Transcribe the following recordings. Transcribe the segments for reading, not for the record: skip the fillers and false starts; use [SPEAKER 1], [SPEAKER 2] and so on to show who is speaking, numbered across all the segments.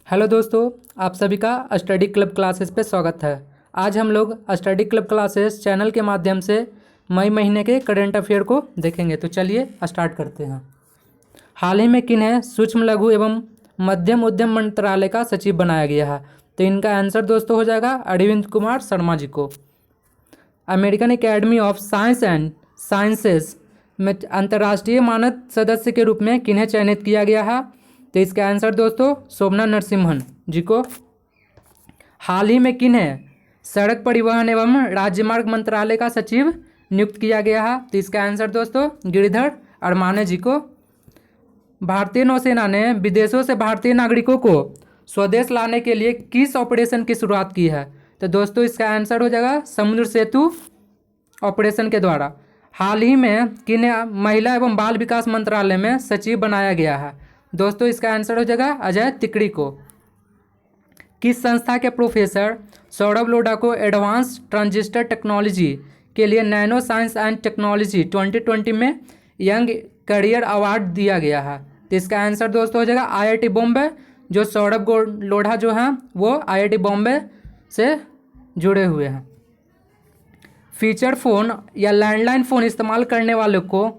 [SPEAKER 1] Hello दोस्तों, आप सभी का स्टडी क्लब क्लासेस पे स्वागत है। आज हम लोग स्टडी क्लब क्लासेस चैनल के माध्यम से मई महीने के करंट अफेयर को देखेंगे। तो चलिए स्टार्ट करते हैं। हाल ही में किन्हें सूक्ष्म लघु एवं मध्यम उद्यम मंत्रालय का सचिव बनाया गया है? तो इनका आंसर दोस्तों हो जाएगा अरविंद कुमार शर्मा जी को। American academy of science and sciences में अंतर्राष्ट्रीय मानद सदस्य के रूप में किन्हें चयनित किया गया है? तो इसका आंसर दोस्तों शोभना नरसिम्हन जी को। हाल ही में किन्हें सड़क परिवहन एवं राजमार्ग मंत्रालय का सचिव नियुक्त किया गया है? तो इसका आंसर दोस्तों गिरिधर अरमाने जी को। भारतीय नौसेना ने विदेशों से भारतीय नागरिकों को स्वदेश लाने के लिए किस ऑपरेशन की शुरुआत की है? तो दोस्तों इसका आंसर हो जाएगा समुद्र सेतु ऑपरेशन के द्वारा। हाल ही में किन्हें महिला एवं बाल विकास मंत्रालय में सचिव बनाया गया है? दोस्तों इसका आंसर हो जाएगा अजय तिकड़ी को। किस संस्था के प्रोफेसर सौरभ लोढ़ा को एडवांस ट्रांजिस्टर टेक्नोलॉजी के लिए नैनो साइंस एंड टेक्नोलॉजी 2020 में यंग करियर अवार्ड दिया गया है? तो इसका आंसर दोस्तों हो जाएगा आईआईटी बॉम्बे। जो सौरभ लोढ़ा जो हैं वो आईआईटी बॉम्बे से जुड़े हुए हैं। फीचर फ़ोन या लैंडलाइन फ़ोन इस्तेमाल करने वालों को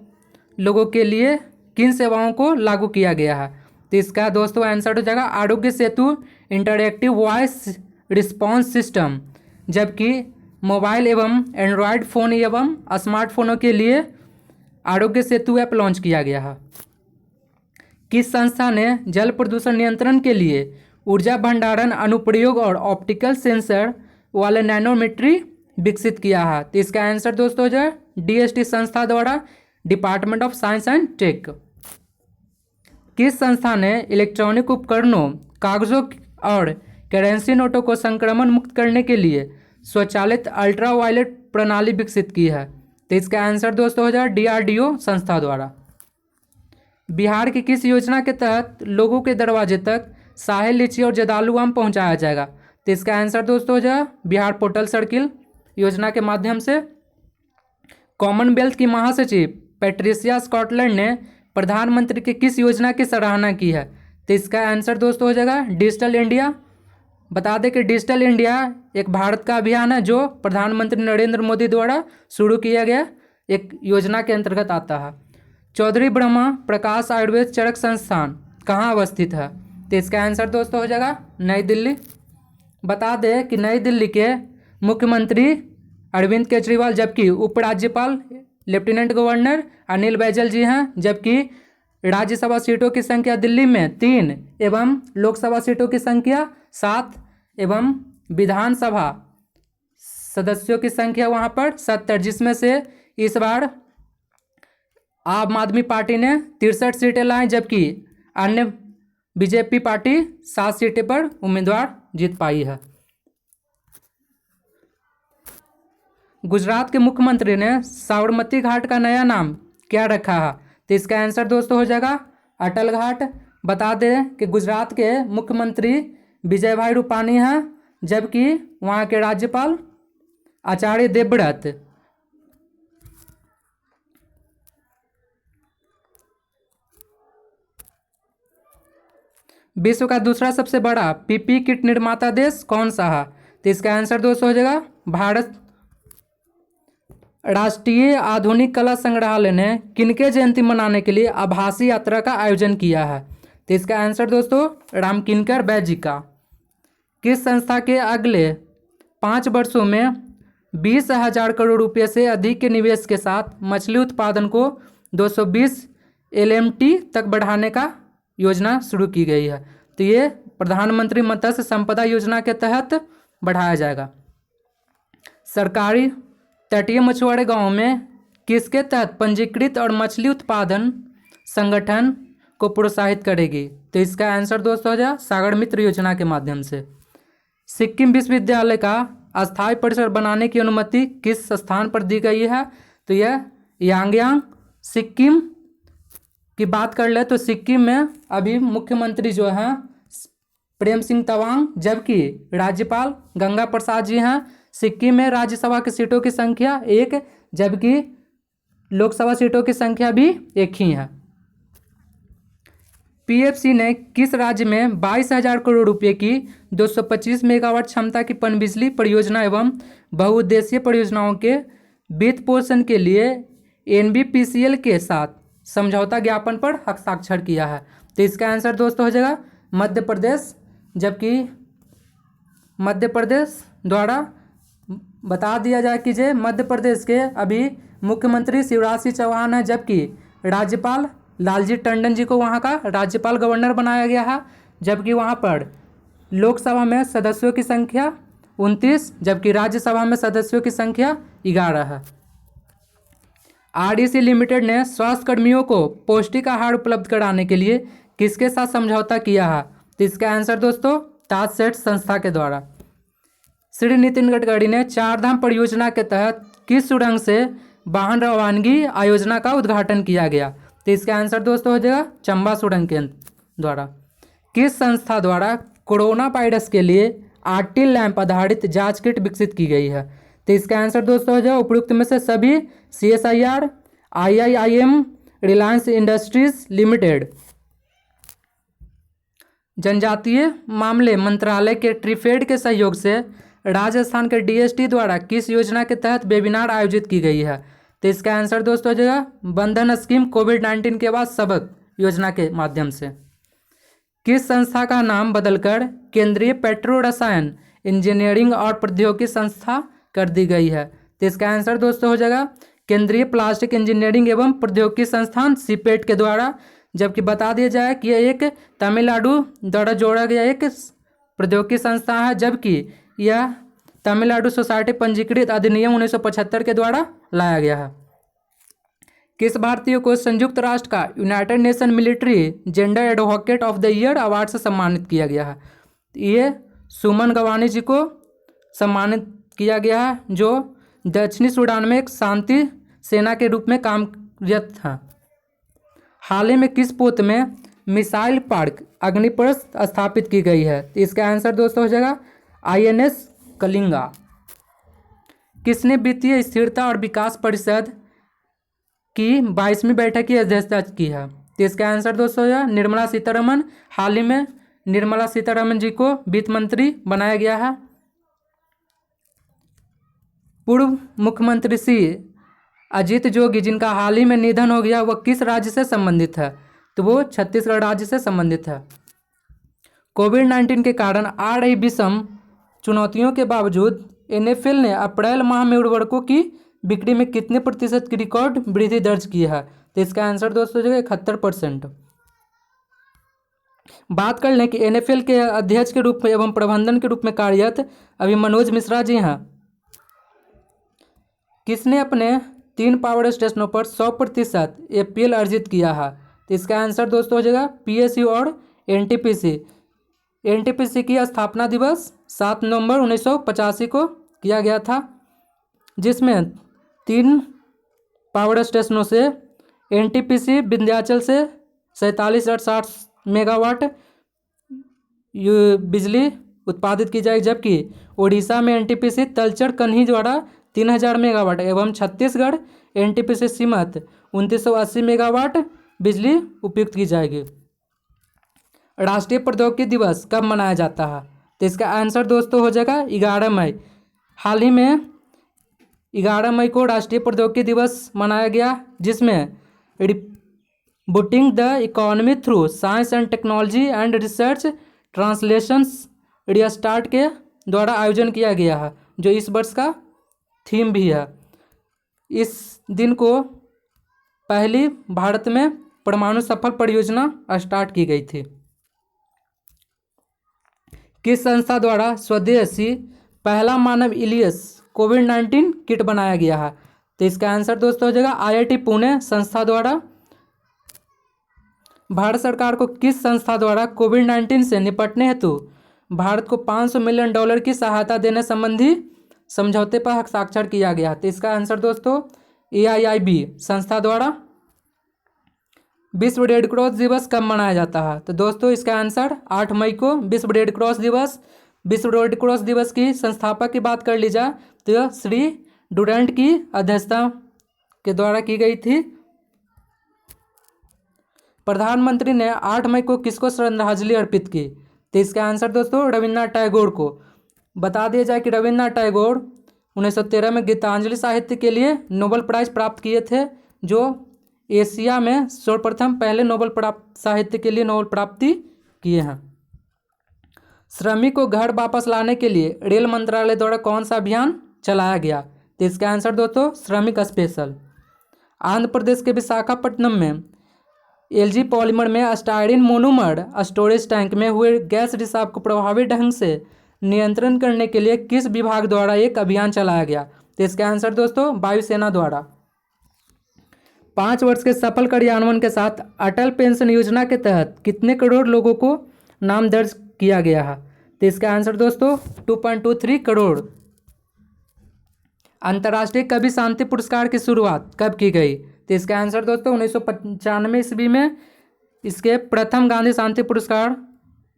[SPEAKER 1] लोगों के लिए किन सेवाओं को लागू किया गया है? तो इसका दोस्तों आंसर हो जाएगा Aarogya Setu interactive voice response system. जबकि मोबाइल एवं एंड्रॉयड फ़ोन एवं स्मार्टफोनों के लिए आरोग्य सेतु ऐप लॉन्च किया गया है। किस संस्था ने जल प्रदूषण नियंत्रण के लिए ऊर्जा भंडारण अनुप्रयोग और ऑप्टिकल सेंसर वाले नैनोमीटरी विकसित किया है? तो इसका आंसर दोस्तों हो जाए डीएसटी संस्था द्वारा department of science and tech. किस संस्था ने इलेक्ट्रॉनिक उपकरणों, कागजों और करेंसी नोटों को संक्रमण मुक्त करने के लिए स्वचालित अल्ट्रावायलेट प्रणाली विकसित की है? तो इसका आंसर दोस्तों हो जाए डीआरडीओ संस्था द्वारा। बिहार की किस योजना के तहत लोगों के दरवाजे तक साहिल, लीची और जर्दालू आम पहुंचाया जाएगा? तो इसका आंसर दोस्तों हो जाए बिहार पोर्टल सर्किल योजना के माध्यम से। कॉमनवेल्थ की महासचिव पैट्रिसिया स्कॉटलैंड ने प्रधानमंत्री की किस योजना की सराहना की है? तो इसका आंसर दोस्तों हो जाएगा डिजिटल इंडिया। बता दें कि डिजिटल इंडिया एक भारत का अभियान है जो प्रधानमंत्री नरेंद्र मोदी द्वारा शुरू किया गया एक योजना के अंतर्गत आता है। चौधरी ब्रह्मा प्रकाश आयुर्वेद चरक संस्थान कहाँ अवस्थित है? तो इसका आंसर दोस्तों हो जाएगा नई दिल्ली। बता दें कि नई दिल्ली के मुख्यमंत्री अरविंद केजरीवाल, जबकि उपराज्यपाल लेफ्टिनेंट गवर्नर अनिल बैजल जी हैं। जबकि राज्यसभा सीटों की संख्या दिल्ली में 3 एवं लोकसभा सीटों की संख्या 7 एवं विधानसभा सदस्यों की संख्या वहां पर 70, जिसमें से इस बार आम आदमी पार्टी ने 63 सीटें लाई, जबकि अन्य बीजेपी पार्टी 7 सीटें पर उम्मीदवार जीत पाई है। गुजरात के मुख्यमंत्री ने साबरमती घाट का नया नाम क्या रखा है? तो इसका आंसर दोस्तों हो जाएगा अटल घाट। बता दें कि गुजरात के मुख्यमंत्री विजय भाई रूपानी हैं, जबकि वहाँ के राज्यपाल आचार्य देवव्रत। विश्व का दूसरा सबसे बड़ा पीपी किट निर्माता देश कौन सा है? तो इसका आंसर दोस्तों हो जाएगा भारत। राष्ट्रीय आधुनिक कला संग्रहालय ने किनके जयंती मनाने के लिए आभासी यात्रा का आयोजन किया है? तो इसका आंसर दोस्तों रामकिंकर बैज जी का। किस संस्था के अगले 5 वर्षों में 20,000 करोड़ रुपये से अधिक के निवेश के साथ मछली उत्पादन को 220 LMT तक बढ़ाने का योजना शुरू की गई है? तो ये प्रधानमंत्री मत्स्य संपदा योजना के तहत बढ़ाया जाएगा। सरकारी तटीय मछुआरे गांव में किसके तहत पंजीकृत और मछली उत्पादन संगठन को प्रोत्साहित करेगी? तो इसका आंसर दोस्तों हो जाए सागर मित्र योजना के माध्यम से। सिक्किम विश्वविद्यालय का अस्थायी परिसर बनाने की अनुमति किस स्थान पर दी गई है? तो यह यांगयांग सिक्किम की बात कर ले तो सिक्किम में अभी मुख्यमंत्री जो हैं प्रेम सिंह तवांग, जबकि राज्यपाल गंगा प्रसाद जी हैं। सिक्किम में राज्यसभा की सीटों की संख्या 1, जबकि लोकसभा सीटों की संख्या भी 1 ही है। पीएफसी ने किस राज्य में 22,000 करोड़ रुपए की 225 मेगावाट क्षमता की पनबिजली परियोजना एवं बहुउद्देशीय परियोजनाओं के वित्त पोषण के लिए एनबीपीसीएल के साथ समझौता ज्ञापन पर हस्ताक्षर किया है? तो इसका आंसर दोस्तों हो जाएगा मध्य प्रदेश। जबकि मध्य प्रदेश द्वारा बता दिया जाए कि जे मध्य प्रदेश के अभी मुख्यमंत्री शिवराज सिंह चौहान है, जबकि राज्यपाल लालजी टंडन जी को वहाँ का राज्यपाल गवर्नर बनाया गया है। जबकि वहाँ पर लोकसभा में सदस्यों की संख्या 29, जबकि राज्यसभा में सदस्यों की संख्या 11 है। आरडीसी लिमिटेड ने स्वास्थ्य कर्मियों को पौष्टिक आहार उपलब्ध कराने के लिए किसके साथ समझौता किया है? तो इसका आंसर दोस्तों ताज सेठ संस्था के द्वारा। श्री नितिन गडकरी ने चारधाम परियोजना के तहत किस सुरंग से वाहन रवानगी आयोजना का उद्घाटन किया गया? तो इसका आंसर दोस्तों हो जाएगा चंबा सुरंग के द्वारा। किस संस्था द्वारा कोरोना वायरस के लिए आरटी लैंप आधारित जांच किट विकसित की गई है? तो इसका आंसर दोस्तों हो जाएगा उपयुक्त में से सभी, CSIR, IIIM, Reliance industries limited. जनजातीय मामले मंत्रालय के ट्रिफेड के सहयोग से राजस्थान के DST द्वारा किस योजना के तहत वेबिनार आयोजित की गई है? तो इसका आंसर दोस्तों हो जाएगा बंधन स्कीम कोविड-19 के बाद सबक योजना के माध्यम से। किस संस्था का नाम बदलकर केंद्रीय पेट्रो रसायन इंजीनियरिंग और प्रौद्योगिकी संस्था कर दी गई है? तो इसका आंसर दोस्तों हो जाएगा केंद्रीय प्लास्टिक इंजीनियरिंग एवं प्रौद्योगिकी संस्थान सीपेट के द्वारा। जबकि बता दिया जाए कि यह एक तमिलनाडु द्वारा जोड़ा गया एक प्रौद्योगिकी संस्था है, जबकि यह तमिलनाडु सोसाइटी पंजीकृत अधिनियम 1975 के द्वारा लाया गया है। किस भारतीय को संयुक्त राष्ट्र का United nation military gender advocate of the year award से सम्मानित किया गया है? ये सुमन गवानी जी को सम्मानित किया गया है, जो दक्षिणी सूडान में एक शांति सेना के रूप में कार्यरत था। हाल ही में किस पोत में मिसाइल पार्क अग्निप्रस्थ स्थापित की गई है? तो इसका आंसर दोस्तों हो जाएगा INS कलिंगा। किसने वित्तीय स्थिरता और विकास परिषद की 22वीं बैठक की अध्यक्षता की है? तो इसका आंसर दोस्तों हो जाएगा निर्मला सीतारमण। हाल ही में निर्मला सीतारमण जी को वित्त मंत्री बनाया गया है। पूर्व मुख्यमंत्री श्री अजीत जोगी जिनका हाल ही में निधन हो गया, वह किस राज्य से संबंधित है? तो वो छत्तीसगढ़ राज्य से संबंधित है। कोविड-19 के कारण आ रही विषम चुनौतियों के बावजूद NFL ने अप्रैल माह में उर्वरकों की बिक्री में कितने प्रतिशत की रिकॉर्ड वृद्धि दर्ज की है? तो इसका आंसर दोस्तों जो है 71%। बात कर लें कि NFL के अध्यक्ष के रूप में एवं प्रबंधन के रूप में कार्यरत अभी मनोज मिश्रा जी हैं। किसने अपने 3 पावर स्टेशनों पर 100% APL अर्जित किया है? तो इसका आंसर दोस्तों हो जाएगा PSU और NTPC। NTPC की स्थापना दिवस 7 नवंबर 1985 को किया गया था, जिसमें 3 पावर स्टेशनों से NTPC विंध्याचल से 4760 मेगावाट बिजली उत्पादित की जाएगी, जबकि ओडिशा में NTPC तलचर कन्ही द्वारा 3000 मेगावाट एवं छत्तीसगढ़ NTPC सीमत 2980 मेगावाट बिजली उपयुक्त की जाएगी। राष्ट्रीय प्रौद्योगिकी दिवस कब मनाया जाता है? तो इसका आंसर दोस्तों हो जाएगा 11 मई। हाल ही में 11 मई को राष्ट्रीय प्रौद्योगिकी दिवस मनाया गया, जिसमें booting the economy through science and technology and research translations restart के द्वारा आयोजन किया गया है, जो इस वर्ष का थीम भी है। इस दिन को पहली भारत में परमाणु सफल परियोजना स्टार्ट की गई थी। किस संस्था द्वारा स्वदेशी पहला मानव इलियस कोविड-19 किट बनाया गया है? तो इसका आंसर दोस्तों हो जाएगा IIT पुणे संस्था द्वारा। भारत सरकार को किस संस्था द्वारा कोविड-19 से निपटने हेतु भारत को $500 मिलियन की सहायता देने संबंधी समझौते पर हस्ताक्षर किया गया? तो इसका आंसर दोस्तों AIIB संस्था द्वारा। विश्व रेड क्रॉस दिवस कब मनाया जाता है? तो दोस्तों इसका आंसर 8 मई को विश्व रेड क्रॉस दिवस। विश्व रेड क्रॉस दिवस की संस्थापक की बात कर ली जाए तो यह श्री डुरंट की अध्यक्षता के द्वारा की गई थी। प्रधानमंत्री ने 8 मई को किसको श्रद्धांजलि अर्पित की? तो इसका आंसर दोस्तों रविन्द्रनाथ टैगोर को। बता दिया जाए कि रविन्द्रनाथ टैगोर 1913 में गीतांजलि साहित्य के लिए नोबेल प्राइज़ प्राप्त किए थे, जो एशिया में सर्वप्रथम पहले नोबेल प्राप्त साहित्य के लिए नोबेल प्राप्ति किए हैं। श्रमिक को घर वापस लाने के लिए रेल मंत्रालय द्वारा कौन सा अभियान चलाया गया? तो इसका आंसर दोस्तों श्रमिक स्पेशल। आंध्र प्रदेश के विशाखापट्टनम में एलजी पॉलीमर में स्टायरीन मोनोमर स्टोरेज टैंक में हुए गैस रिसाव को प्रभावी ढंग से नियंत्रण करने के लिए किस विभाग द्वारा एक अभियान चलाया गया? तो इसका आंसर दोस्तों वायुसेना द्वारा। 5 वर्ष के सफल कार्यान्वयन के साथ अटल पेंशन योजना के तहत कितने करोड़ लोगों को नाम दर्ज किया गया है? तो इसका आंसर दोस्तों 2.23 करोड़। अंतर्राष्ट्रीय कवि शांति पुरस्कार की शुरुआत कब की गई? तो इसका आंसर दोस्तों 1995 ईस्वी में इसके प्रथम गांधी शांति पुरस्कार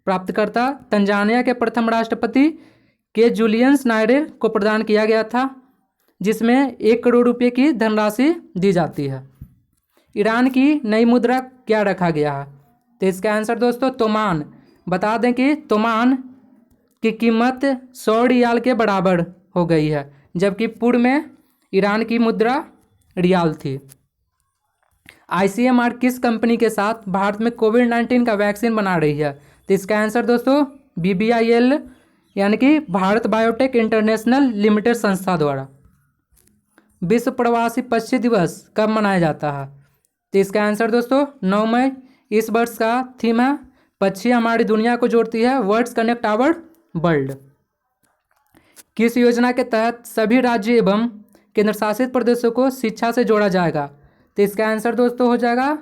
[SPEAKER 1] प्राप्तकर्ता तंजानिया के प्रथम राष्ट्रपति के जूलियस नायरे को प्रदान किया गया था, जिसमें 1 करोड़ रुपये की धनराशि दी जाती है। ईरान की नई मुद्रा क्या रखा गया है? तो इसका आंसर दोस्तों तोमान। बता दें कि तोमान की कीमत 100 रियाल के बराबर हो गई है, जबकि पूर्व में ईरान की मुद्रा रियाल थी। आईसीएमआर किस कंपनी के साथ भारत में कोविड-19 का वैक्सीन बना रही है? तो इसका आंसर दोस्तों BBIL यानी कि भारत बायोटेक इंटरनेशनल लिमिटेड संस्था द्वारा। विश्व प्रवासी पक्षी दिवस कब मनाया जाता है? तो इसका आंसर दोस्तों 9 मई। इस वर्ष का थीम है पक्षी हमारी दुनिया को जोड़ती है, वर्ड्स कनेक्ट आवर वर्ल्ड। किस योजना के तहत सभी राज्य एवं केंद्र शासित प्रदेशों को शिक्षा से जोड़ा जाएगा? तो इसका आंसर दोस्तों हो जाएगा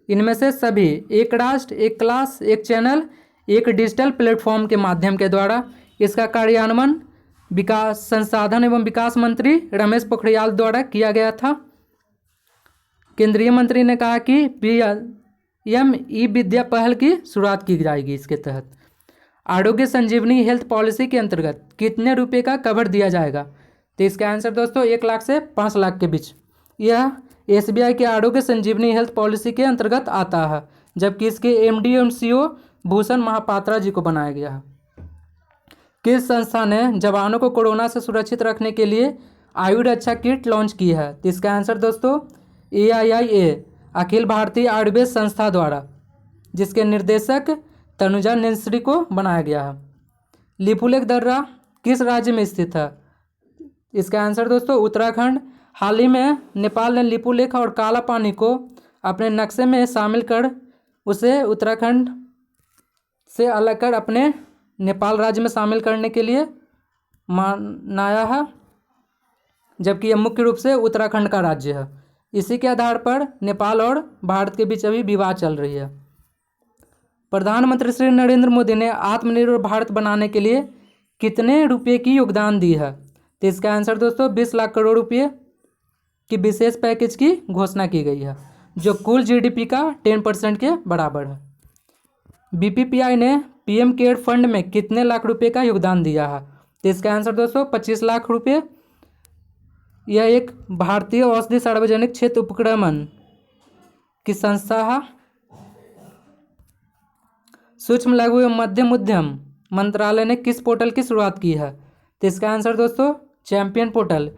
[SPEAKER 1] इनमें से सभी। एक राष्ट्र एक क्लास एक चैनल एक डिजिटल प्लेटफॉर्म के माध्यम के द्वारा। इसका कार्यान्वयन विकास संसाधन एवं विकास मंत्री रमेश पोखरियाल द्वारा किया गया था। केंद्रीय मंत्री ने कहा कि PM ई विद्या पहल की शुरुआत की जाएगी। इसके तहत आरोग्य संजीवनी हेल्थ पॉलिसी के अंतर्गत कितने रुपए का कवर दिया जाएगा? तो इसका आंसर दोस्तों 1 लाख से 5 लाख के बीच। यह SBI के आरोग्य संजीवनी हेल्थ पॉलिसी के अंतर्गत आता है, जबकि इसके MD एवं CO भूषण महापात्रा जी को बनाया गया है। किस संस्था ने जवानों को कोरोना से सुरक्षित रखने के लिए आयु रक्षा किट लॉन्च की है? तो इसका आंसर दोस्तों AIIA अखिल भारतीय आयुर्वेद संस्था द्वारा, जिसके निर्देशक तनुजा नेंसरी को बनाया गया है। लिपुलेख दर्रा किस राज्य में स्थित है? इसका आंसर दोस्तों उत्तराखंड। हाल ही में नेपाल ने लिपुलेख और काला पानी को अपने नक्शे में शामिल कर उसे उत्तराखंड से अलग कर अपने नेपाल राज्य में शामिल करने के लिए मनाया है, जबकि यह मुख्य रूप से उत्तराखंड का राज्य है। इसी के आधार पर नेपाल और भारत के बीच अभी विवाद चल रही है। प्रधानमंत्री श्री नरेंद्र मोदी ने आत्मनिर्भर भारत बनाने के लिए कितने रुपए की योगदान दी है? तो इसका आंसर दोस्तों 20 लाख करोड़ रुपये की विशेष पैकेज की घोषणा की गई है, जो कुल GDP का 10% के बराबर है। BPPI ने PM केयर फंड में कितने लाख रुपए का योगदान दिया है? तो इसका आंसर दोस्तों 25 लाख रुपये। यह एक भारतीय औषधि सार्वजनिक क्षेत्र उपक्रमण की संस्था है। सूक्ष्म लघु एवं मध्यम उद्यम मंत्रालय ने किस पोर्टल की शुरुआत की है? तो इसका आंसर दोस्तों चैंपियन पोर्टल।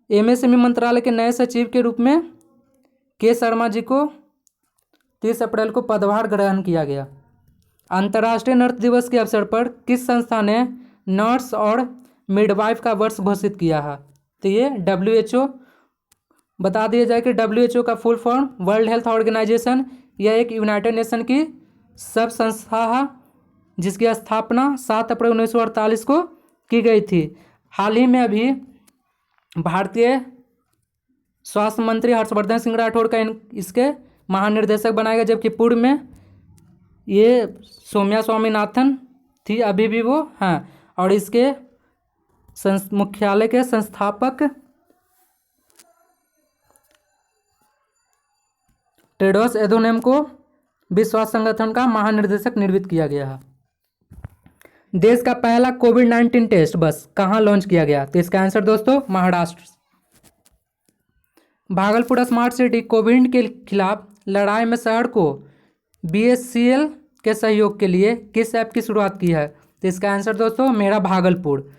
[SPEAKER 1] MSME मंत्रालय के नए सचिव के रूप में K शर्मा जी को 30 अप्रैल को पदभार ग्रहण किया गया। अंतर्राष्ट्रीय नर्स दिवस के अवसर पर किस संस्था ने नर्स और मिडवाइफ का वर्ष घोषित किया है? तो ये WHO। बता दिया जाए कि WHO का full form world health organisation. यह एक यूनाइटेड नेशन की सब संस्था है, जिसकी स्थापना 7 अप्रैल 1948 को की गई थी। हाल ही में अभी भारतीय स्वास्थ्य मंत्री हर्षवर्धन सिंह राठौड़ का इसके महानिर्देशक बनाया गया, जबकि पूर्व में ये सौम्या स्वामीनाथन थी, अभी भी वो हैं। और इसके मुख्यालय के संस्थापक टेड्रोस एधोनम को विश्व स्वास्थ्य संगठन का महानिर्देशक निर्मित किया गया है। देश का पहला कोविड-19 टेस्ट बस कहाँ लॉन्च किया गया? तो इसका आंसर दोस्तों Maharashtra. Bhagalpur smart city Covid के खिलाफ लड़ाई में शहर को BHCL के सहयोग के लिए किस ऐप की शुरुआत की है? तो इसका आंसर दोस्तों मेरा भागलपुर।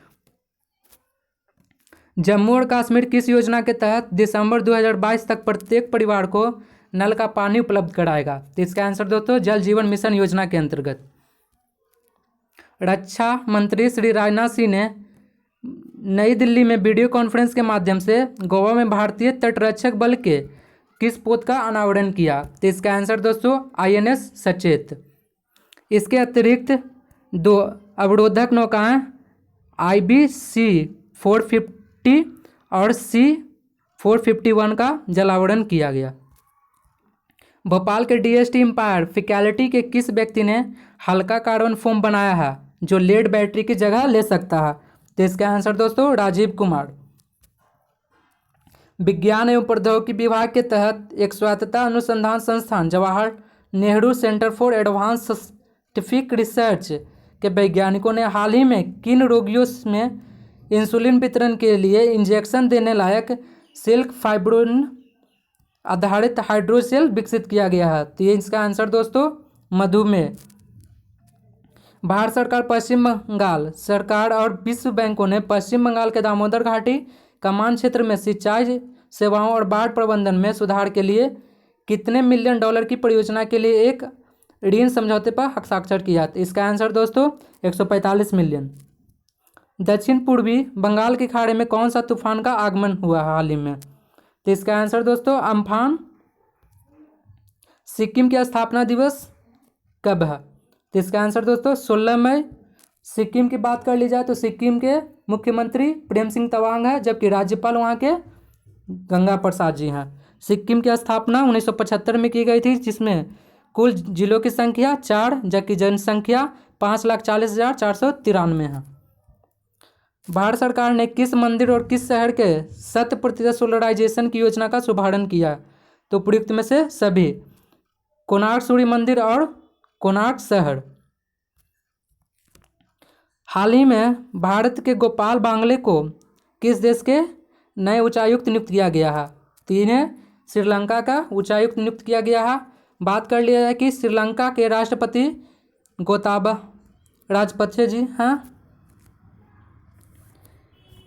[SPEAKER 1] जम्मू और कश्मीर किस योजना के तहत दिसंबर 2022 तक प्रत्येक परिवार को नल का पानी उपलब्ध कराएगा? तो इसका आंसर दोस्तों जल जीवन मिशन योजना के अंतर्गत। रक्षा मंत्री श्री राजनाथ सिंह ने नई दिल्ली में वीडियो कॉन्फ्रेंस के माध्यम से गोवा में भारतीय तटरक्षक बल के किस पोत का अनावरण किया? तो इसका आंसर दोस्तों INS सचेत। इसके अतिरिक्त 2 अवरोधक नौकाएं IBC-450 और C-451 का जलावरण किया गया। भोपाल के DST एम्पायर फैकल्टी के किस व्यक्ति ने हल्का कार्बन फोम बनाया है जो लेड बैटरी की जगह ले सकता है? तो इसका आंसर दोस्तों राजीव कुमार। विज्ञान एवं प्रौद्योगिकी विभाग के तहत एक स्वायत्तता अनुसंधान संस्थान Jawahar Nehru centre for advance scientific research के वैज्ञानिकों ने हाल ही में किन रोगियों में इंसुलिन वितरण के लिए इंजेक्शन देने लायक सिल्क फाइब्रोइन आधारित हाइड्रोसेल विकसित किया गया है? तो ये इसका आंसर दोस्तों मधुमेह। भारत सरकार, पश्चिम बंगाल सरकार और विश्व बैंकों ने पश्चिम बंगाल के दामोदर घाटी कमान क्षेत्र में सिंचाई सेवाओं और बाढ़ प्रबंधन में सुधार के लिए कितने मिलियन डॉलर की परियोजना के लिए एक ऋण समझौते पर हस्ताक्षर किया? तो इसका आंसर दोस्तों 145 मिलियन। दक्षिण पूर्वी बंगाल की खाड़ी में कौन सा तूफान का आगमन हुआ हाल ही में? तो इसका आंसर दोस्तों अम्फान। सिक्किम की स्थापना दिवस कब है? तो इसका आंसर दोस्तों 16 मई। सिक्किम की बात कर ली जाए तो सिक्किम के मुख्यमंत्री प्रेम सिंह तवांग है, जबकि राज्यपाल वहाँ के गंगा प्रसाद जी हैं। सिक्किम की स्थापना 1975 में की गई थी, जिसमें कुल जिलों की संख्या 4 जबकि जनसंख्या 5,40,493 है। भारत सरकार ने किस मंदिर और किस शहर के 100% सोलराइजेशन की योजना का शुभारंभ किया? तो उपयुक्त में से सभी, कोणार्क सूर्य मंदिर और कोणार्क शहर। हाल ही में भारत के गोपाल बांगले को किस देश के नए उच्चायुक्त नियुक्त किया गया है? तो इन्हें श्रीलंका का उच्चायुक्त नियुक्त किया गया है। बात कर लिया जाए कि श्रीलंका के राष्ट्रपति गोताबा राजपक्षे जी हैं।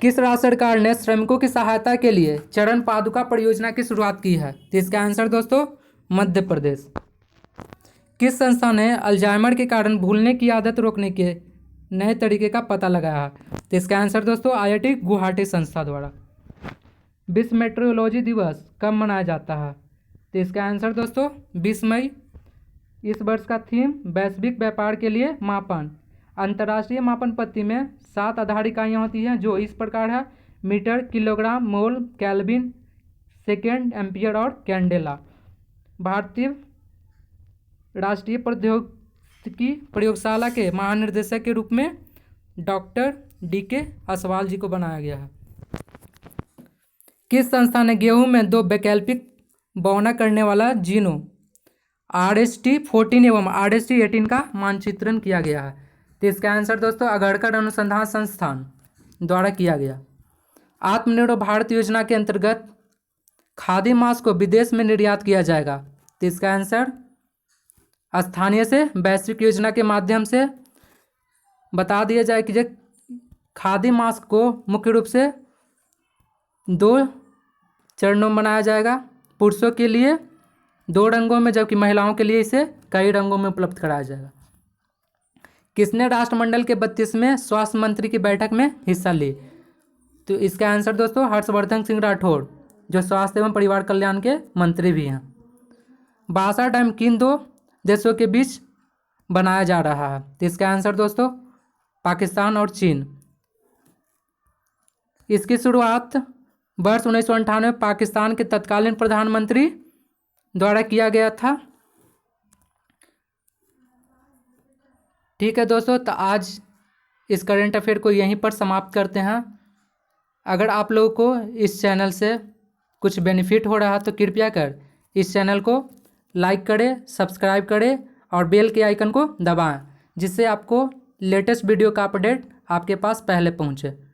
[SPEAKER 1] किस राज्य सरकार ने श्रमिकों की सहायता के लिए चरण पादुका परियोजना की शुरुआत की है? तो इसका आंसर दोस्तों मध्य प्रदेश। किस संस्था ने अल्जाइमर के कारण भूलने की आदत रोकने के नए तरीके का पता लगाया है? तो इसका आंसर दोस्तों IIT गुवाहाटी संस्था द्वारा। विश्व मेट्रोलॉजी दिवस कब मनाया जाता है? तो इसका आंसर दोस्तों 20 मई। इस वर्ष का थीम वैश्विक व्यापार के लिए मापन। अंतर्राष्ट्रीय मापन पद्धति में 7 आधार इकाइयाँ होती हैं जो इस प्रकार है: मीटर, किलोग्राम, मोल, केल्विन, सेकेंड, एम्पियर और कैंडेला। भारतीय राष्ट्रीय प्रौद्योगिकी प्रयोगशाला के महानिर्देशक के रूप में डॉक्टर DK असवाल जी को बनाया गया है। किस संस्था ने गेहूं में 2 वैकल्पिक बौना करने वाला जीनों RST14 एवं RST18 का मानचित्रण किया गया है? तो इसका आंसर दोस्तों अगरकर अनुसंधान संस्थान द्वारा किया गया। आत्मनिर्भर भारत योजना के अंतर्गत खादी मास्क को विदेश में निर्यात किया जाएगा? तो इसका आंसर स्थानीय से वैश्विक योजना के माध्यम से बता दिया जाए कि खादी मास्क को मुख्य रूप से 2 चरणों में बनाया जाएगा। पुरुषों के लिए 2 रंगों में, जबकि महिलाओं के लिए इसे कई रंगों में उपलब्ध कराया जाएगा। किसने राष्ट्रमंडल के 32वें स्वास्थ्य मंत्री की बैठक में हिस्सा ली? तो इसका आंसर दोस्तों हर्षवर्धन सिंह राठौड़, जो स्वास्थ्य एवं परिवार कल्याण के मंत्री भी हैं। बासा डैम किन 2 देशों के बीच बनाया जा रहा है? तो इसका आंसर दोस्तों पाकिस्तान और चीन। इसकी शुरुआत वर्ष 1998 में पाकिस्तान के तत्कालीन प्रधानमंत्री द्वारा किया गया था। ठीक है दोस्तों, तो आज इस करंट अफेयर को यहीं पर समाप्त करते हैं। अगर आप लोगों को इस चैनल से कुछ बेनिफिट हो रहा है तो कृपया कर इस चैनल को लाइक करें, सब्सक्राइब करें और बेल के आइकन को दबाएं, जिससे आपको लेटेस्ट वीडियो का अपडेट आपके पास पहले पहुंचे।